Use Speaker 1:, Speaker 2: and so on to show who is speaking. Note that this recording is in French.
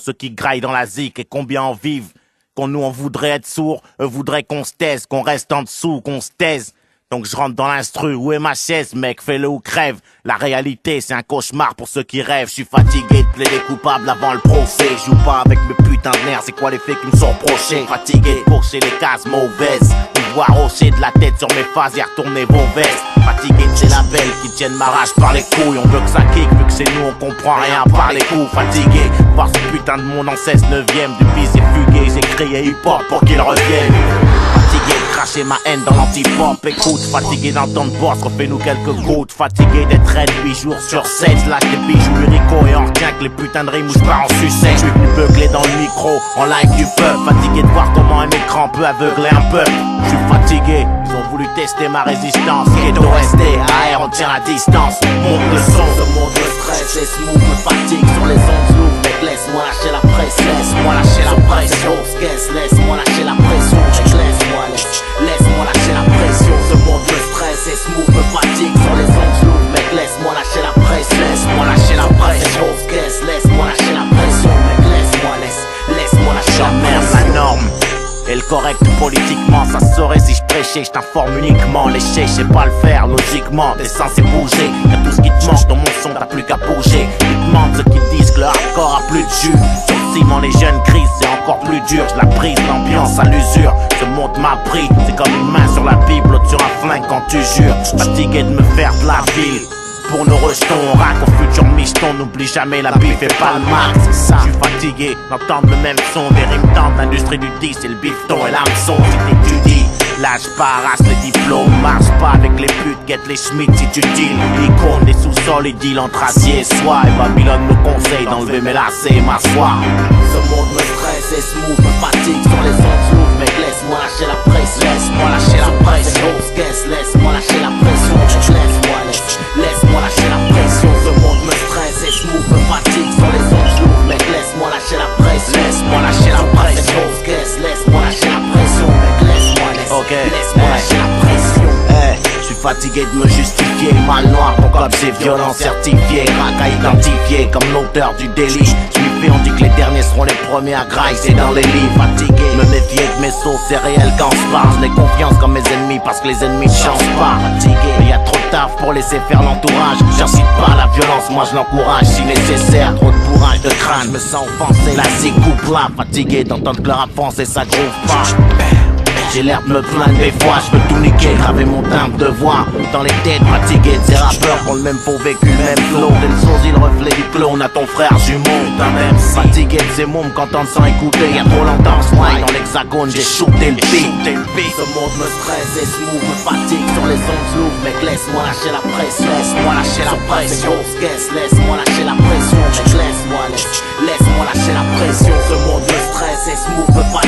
Speaker 1: ceux qui graillent dans la zik et combien en vivent. Qu'on nous on voudrait être sourds, eux voudraient qu'on se taise, qu'on reste en dessous, qu'on se taise. Donc je rentre dans l'instru, où est ma chaise, mec, fais-le ou crève. La réalité, c'est un cauchemar pour ceux qui rêvent. Je suis fatigué de plaider coupable avant le procès. Je joue pas avec mes putains de nerfs, c'est quoi les faits qui me sont reprochés? Fatigué de courser les cases mauvaises, de voir hocher de la tête sur mes phases et retourner vos vestes. Fatigué de ces labels qui tiennent ma rage par les couilles. On veut que ça kick, vu que c'est nous, on comprend rien par les coups. Fatigué de voir ce putain de monde en 16/9ème, du bis et fugué, j'ai crié hip-hop pour qu'il revienne. Fatigué de cracher ma haine dans l'anti-pop, écoute. Fatigué d'entendre boss, refais-nous quelques gouttes. Fatigué d'être raide 8 jours sur 7. Lâche des bijoux lyrico et on retient que les putains de rimes où je pars en sucette. Je suis venu beugler dans le micro, en live du peuple. Fatigué de voir comment un écran peut aveugler un peuple. Je suis fatigué, ils ont voulu tester ma résistance. Ghetto resté, AR on tient la distance. Monte le son, ce monde me stresse et smooth me fatigue sur les ondes lourdes. Mec laisse-moi lâcher la presse, laisse-moi lâcher la pression. Laisse-moi lâcher la pression, laisse-moi lâcher la pression. Ce monde me stresse et smooth me fatigue sur les ondes lourdes. Mec laisse-moi lâcher la presse, laisse-moi lâcher la pression. Laisse-moi lâcher la pression, mec laisse-moi lâcher la pression. La norme et le correct politiquement, ça saurait si je prêchais, je t'informe uniquement. Lécher, je sais pas le faire, logiquement, t'es censé bouger. Y'a tout ce qui te manque dans mon son, t'as plus qu'à bouger. Ils demandent ceux qui disent que le hardcore a plus de jus. Sur le ciment, les jeunes crisent, c'est encore plus dur. Je la prise, l'ambiance à l'usure. Ce monde m'a pris, c'est comme une main sur la Bible, l'autre sur un flingue quand tu jures. Fatigué de me faire de la ville. Pour nos rejetons, on rack au futur micheton. N'oublie jamais la bif et pas le max. Je suis fatigué d'entendre le même son. Des rimes tendent, l'industrie du 10 et le bifton et l'hameçon. Si t'étudies, lâche pas, race les diplômes. Marche pas avec les putes, guette les schmitts si tu deals. Icône des sous-sols, ils deal entre acier et soie. Et Babylone me conseille d'enlever mes lacets et m'asseoir. Ce monde me stresse et smooth me fatigue sur les ondes lourdes. Mec laisse-moi lâcher la presse, laisse-moi lâcher la pression. Laisse-moi lâcher la pression, laisse-moi lâcher la pression. Ce monde me stresse et smooth me fatigue sur les ondes lourdes. Mec laisse-moi lâcher la presse, laisse-moi lâcher la pression. Laisse-moi lâcher la pression, mec laisse-moi lâcher la pression. Je suis fatigué de me justifier, mal noir, mon code c'est violent certifié. Rack à identifier comme l'auteur du délit. Je m'y fais, on dit que les derniers seront les premiers à grailler, c'est dans les livres. Fatigué, me méfier de mes sauces, c'est réel quand je parle. Je n'ai confiance comme mes ennemis parce que les ennemis ne changent pas. Fatigué, mais y a trop de taf pour laisser faire l'entourage. J'incite pas la violence, moi je l'encourage si nécessaire. Trop de bourrage de crâne, je me sens offensé. La coupe là, fatigué d'entendre que leur avance et ça groove pas. J'ai l'air de me plaindre des fois, je veux tout niquer, graver mon timbre de voix dans les têtes, fatigué de ces rappeurs qui ont le même faux vécu, le même flow. Dès le sosie, le reflet du clone à ton frère jumeau, d'un même fatigué de ces mômes qu'entendre sans écouter. Y'a trop longtemps, smile dans l'hexagone, j'ai shooté le beat. Ce monde me stresse et smooth me fatigue sur les ondes lourdes. Mec laisse-moi lâcher la presse, laisse-moi lâcher la pression. Laisse-moi lâcher la pression, mec laisse-moi lâcher la pression. Ce monde me stresse et smooth me fatigue